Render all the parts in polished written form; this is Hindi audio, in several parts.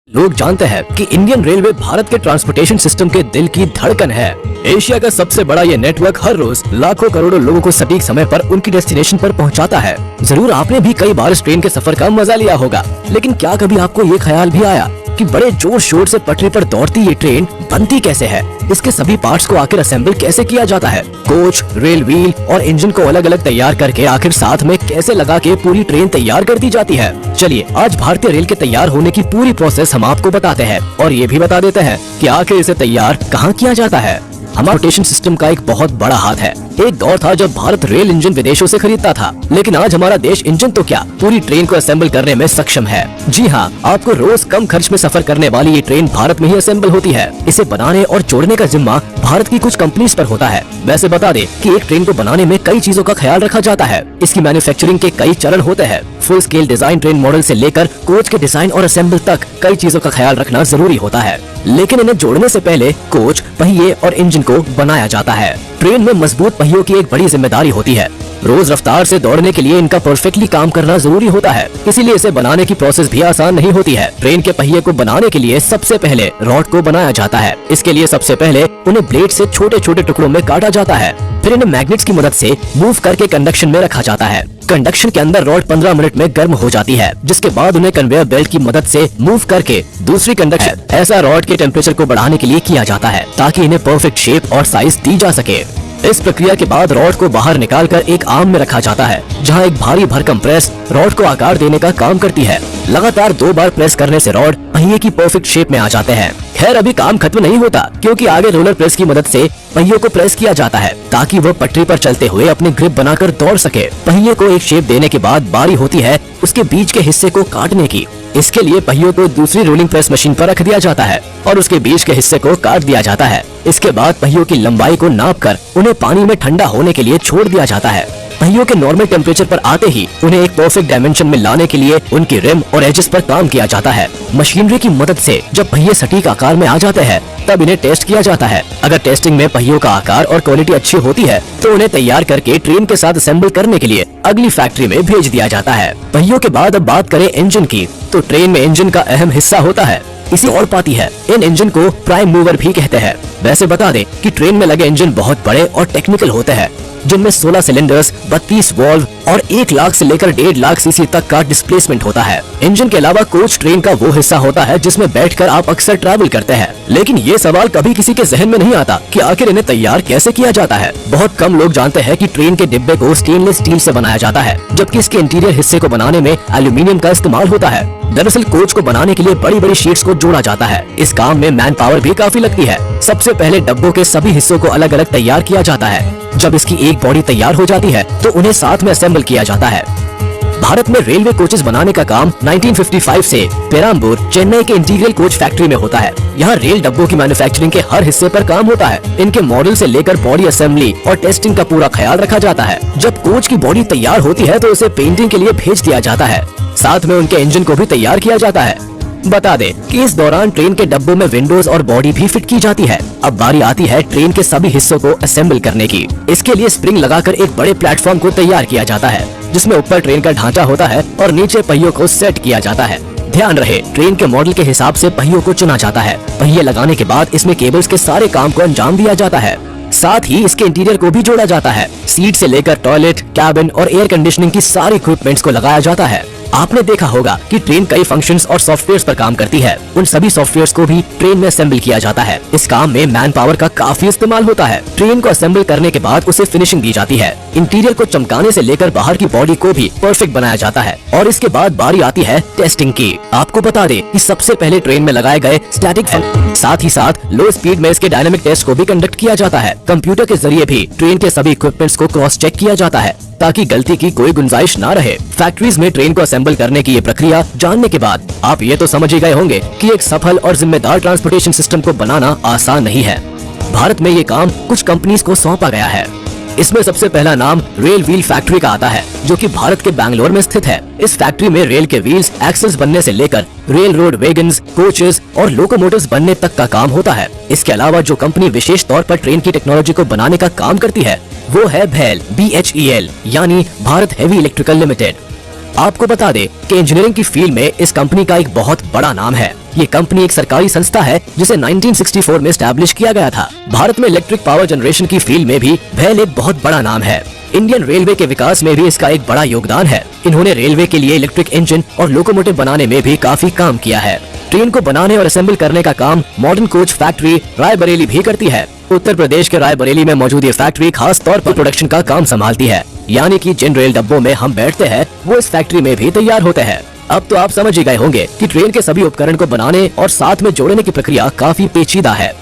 लोग जानते हैं कि इंडियन रेलवे भारत के ट्रांसपोर्टेशन सिस्टम के दिल की धड़कन है। एशिया का सबसे बड़ा ये नेटवर्क हर रोज लाखों करोड़ों लोगों को सटीक समय पर उनकी डेस्टिनेशन पर पहुंचाता है। जरूर आपने भी कई बार इस ट्रेन के सफर का मजा लिया होगा, लेकिन क्या कभी आपको ये ख्याल भी आया कि बड़े जोर शोर से पटरी पर दौड़ती ये ट्रेन बनती कैसे है? इसके सभी पार्ट्स को आखिर असेंबल कैसे किया जाता है? कोच, रेल व्हील और इंजन को अलग अलग तैयार करके आखिर साथ में कैसे लगा के पूरी ट्रेन तैयार कर दी जाती है? चलिए आज भारतीय रेल के तैयार होने की पूरी प्रोसेस हम आपको बताते हैं और ये भी बता देते हैं कि आखिर इसे तैयार कहाँ किया जाता है। हमारा रोटेशन सिस्टम का एक बहुत बड़ा हाथ है। एक दौर था जब भारत रेल इंजन विदेशों से खरीदता था, लेकिन आज हमारा देश इंजन तो क्या पूरी ट्रेन को असेंबल करने में सक्षम है। जी हाँ, आपको रोज कम खर्च में सफर करने वाली ये ट्रेन भारत में ही असेंबल होती है। इसे बनाने और जोड़ने का जिम्मा भारत की कुछ कंपनीज पर होता है। वैसे बता दे कि एक ट्रेन को बनाने में कई चीजों का ख्याल रखा जाता है। इसकी मैन्युफैक्चरिंग के कई चरण होते हैं। Full scale design train model से लेकर कोच के डिजाइन और असेंबल तक कई चीजों का ख्याल रखना जरूरी होता है। लेकिन इन्हें जोड़ने से पहले कोच, पहिए और इंजन को बनाया जाता है। ट्रेन में मजबूत पहियों की एक बड़ी जिम्मेदारी होती है। रोज रफ्तार से दौड़ने के लिए इनका परफेक्टली काम करना जरूरी होता है, इसीलिए इसे बनाने की प्रोसेस भी आसान नहीं होती है। ट्रेन के पहिए को बनाने के लिए सबसे पहले रॉड को बनाया जाता है। इसके लिए सबसे पहले उन्हें ब्लेड से छोटे छोटे टुकड़ों में काटा जाता है। फिर इन्हें मैग्नेट्स की मदद से मूव करके कंडक्शन में रखा जाता है। कंडक्शन के अंदर रॉड 15 मिनट में गर्म हो जाती है, जिसके बाद उन्हें कन्वेयर बेल्ट की मदद से मूव करके दूसरी कंडक्शन ऐसा रॉड के टेम्परेचर को बढ़ाने के लिए किया जाता है, ताकि इन्हें परफेक्ट शेप और साइज दी जा सके। इस प्रक्रिया के बाद रॉड को बाहर निकालकर एक आर्म में रखा जाता है, जहां एक भारी भरकम प्रेस रॉड को आकार देने का काम करती है। लगातार 2 बार प्रेस करने से रॉड पहिए की परफेक्ट शेप में आ जाते हैं। खैर अभी काम खत्म नहीं होता, क्योंकि आगे रोलर प्रेस की मदद से पहियों को प्रेस किया जाता है, ताकि वो पटरी पर चलते हुए अपनी ग्रिप बनाकर दौड़ सके। पहिए को एक शेप देने के बाद बारी होती है उसके बीच के हिस्से को काटने की। इसके लिए पहियों को दूसरी रोलिंग प्रेस मशीन पर रख दिया जाता है और उसके बीच के हिस्से को काट दिया जाता है। इसके बाद पहियों की लंबाई को नापकर उन्हें पानी में ठंडा होने के लिए छोड़ दिया जाता है। पहियों के नॉर्मल टेम्परेचर पर आते ही उन्हें एक परफेक्ट डायमेंशन में लाने के लिए उनकी रिम और एजेस पर काम किया जाता है। मशीनरी की मदद से जब पहिए सटीक आकार में आ जाते हैं, तब इन्हें टेस्ट किया जाता है। अगर टेस्टिंग में पहियों का आकार और क्वालिटी अच्छी होती है, तो उन्हें तैयार करके ट्रेन के साथ असेंबल करने के लिए अगली फैक्ट्री में भेज दिया जाता है। पहियों के बाद अब बात करें इंजन की, तो ट्रेन में इंजन का अहम हिस्सा होता है। इसी और पाती है। इन इंजन को प्राइम मूवर भी कहते हैं। वैसे बता दें कि ट्रेन में लगे इंजन बहुत बड़े और टेक्निकल होते हैं, जिनमें 16 सिलेंडर्स, 32 वॉल्व और 1 लाख से लेकर 1.5 लाख सीसी तक का डिस्प्लेसमेंट होता है। इंजन के अलावा कोच ट्रेन का वो हिस्सा होता है जिसमें बैठकर आप अक्सर ट्रैवल करते हैं। लेकिन ये सवाल कभी किसी के जहन में नहीं आता कि आखिर इन्हें तैयार कैसे किया जाता है। बहुत कम लोग जानते हैं कि ट्रेन के डिब्बे को स्टेनलेस स्टील से बनाया जाता है, जबकि इसके इंटीरियर हिस्से को बनाने में एल्यूमिनियम का इस्तेमाल होता है। दरअसल कोच को बनाने के लिए बड़ी बड़ी शीट्स को जोड़ा जाता है। इस काम में मैन पावर भी काफी लगती है। सबसे पहले डब्बों के सभी हिस्सों को अलग अलग तैयार किया जाता है। जब इसकी एक बॉडी तैयार हो जाती है, तो उन्हें साथ में असेंबल किया जाता है। भारत में रेलवे कोचेस बनाने का काम 1955 से पेराम्बूर, चेन्नई के इंटीग्रल कोच फैक्ट्री में होता है। यहाँ रेल डब्बों की मैन्युफैक्चरिंग के हर हिस्से पर काम होता है। इनके मॉडल से लेकर बॉडी असेंबली और टेस्टिंग का पूरा ख्याल रखा जाता है। जब कोच की बॉडी तैयार होती है, तो उसे पेंटिंग के लिए भेज दिया जाता है। साथ में उनके इंजन को भी तैयार किया जाता है। बता दे कि इस दौरान ट्रेन के डब्बों में विंडोज और बॉडी भी फिट की जाती है। अब बारी आती है ट्रेन के सभी हिस्सों को असेंबल करने की। इसके लिए स्प्रिंग लगाकर एक बड़े प्लेटफॉर्म को तैयार किया जाता है, जिसमें ऊपर ट्रेन का ढांचा होता है और नीचे पहियों को सेट किया जाता है। ध्यान रहे, ट्रेन के मॉडल के हिसाब से पहियों को चुना जाता है। पहिए लगाने के बाद इसमें केबल्स के सारे काम को अंजाम दिया जाता है। साथ ही इसके इंटीरियर को भी जोड़ा जाता है। सीट से लेकर टॉयलेट, कैबिन और एयर कंडीशनिंग की सारी इक्विपमेंट्स को लगाया जाता है। आपने देखा होगा कि ट्रेन कई फंक्शंस और सॉफ्टवेयर्स पर काम करती है। उन सभी सॉफ्टवेयर्स को भी ट्रेन में असेंबल किया जाता है। इस काम में मैन पावर का काफी इस्तेमाल होता है। ट्रेन को असेंबल करने के बाद उसे फिनिशिंग दी जाती है। इंटीरियर को चमकाने से लेकर बाहर की बॉडी को भी परफेक्ट बनाया जाता है और इसके बाद बारी आती है टेस्टिंग की। आपको बता दें कि सबसे पहले ट्रेन में लगाए गए स्टैटिक फैन, साथ ही साथ लो स्पीड में इसके डायनामिक टेस्ट को भी कंडक्ट किया जाता है। कंप्यूटर के जरिए भी ट्रेन के सभी इक्विपमेंट्स को क्रॉस चेक किया जाता है, ताकि गलती की कोई गुंजाइश ना रहे। फैक्ट्रीज में ट्रेन को असेंबल करने की ये प्रक्रिया जानने के बाद आप ये तो समझ ही गए होंगे कि एक सफल और जिम्मेदार ट्रांसपोर्टेशन सिस्टम को बनाना आसान नहीं है। भारत में ये काम कुछ कंपनीज को सौंपा गया है। इसमें सबसे पहला नाम रेल व्हील फैक्ट्री का आता है, जो कि भारत के बैंगलोर में स्थित है। इस फैक्ट्री में रेल के व्हील्स, एक्सेल्स बनने से लेकर रेल रोड वैगन्स, कोचेस और लोकोमोटिव्स बनने तक का काम होता है। इसके अलावा जो कंपनी विशेष तौर पर ट्रेन की टेक्नोलॉजी को बनाने का काम करती है, वो है BHEL यानी भारत हेवी इलेक्ट्रिकल लिमिटेड। आपको बता दें कि इंजीनियरिंग की फील्ड में इस कंपनी का एक बहुत बड़ा नाम है। ये कंपनी एक सरकारी संस्था है जिसे 1964 में एस्टैब्लिश किया गया था। भारत में इलेक्ट्रिक पावर जनरेशन की फील्ड में भी भेल एक बहुत बड़ा नाम है। इंडियन रेलवे के विकास में भी इसका एक बड़ा योगदान है। इन्होंने रेलवे के लिए इलेक्ट्रिक इंजन और लोकोमोटिव बनाने में भी काफी काम किया है। ट्रेन को बनाने और असेंबल करने का काम मॉडर्न कोच फैक्ट्री रायबरेली भी करती है। उत्तर प्रदेश के रायबरेली में मौजूद ये फैक्ट्री खास तौर पर प्रोडक्शन का काम संभालती है, यानी कि जिन रेल डब्बों में हम बैठते हैं वो इस फैक्ट्री में भी तैयार होते हैं। अब तो आप समझ ही गए होंगे कि ट्रेन के सभी उपकरण को बनाने और साथ में जोड़ने की प्रक्रिया काफी पेचीदा है।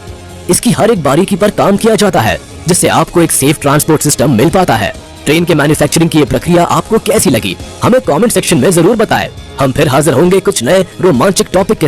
इसकी हर एक बारीकी पर काम किया जाता है, जिससे आपको एक सेफ ट्रांसपोर्ट सिस्टम मिल पाता है। ट्रेन के मैन्युफैक्चरिंग की ये प्रक्रिया आपको कैसी लगी, हमें कमेंट सेक्शन में जरूर बताएं। हम फिर हाजिर होंगे कुछ नए रोमांचक टॉपिक के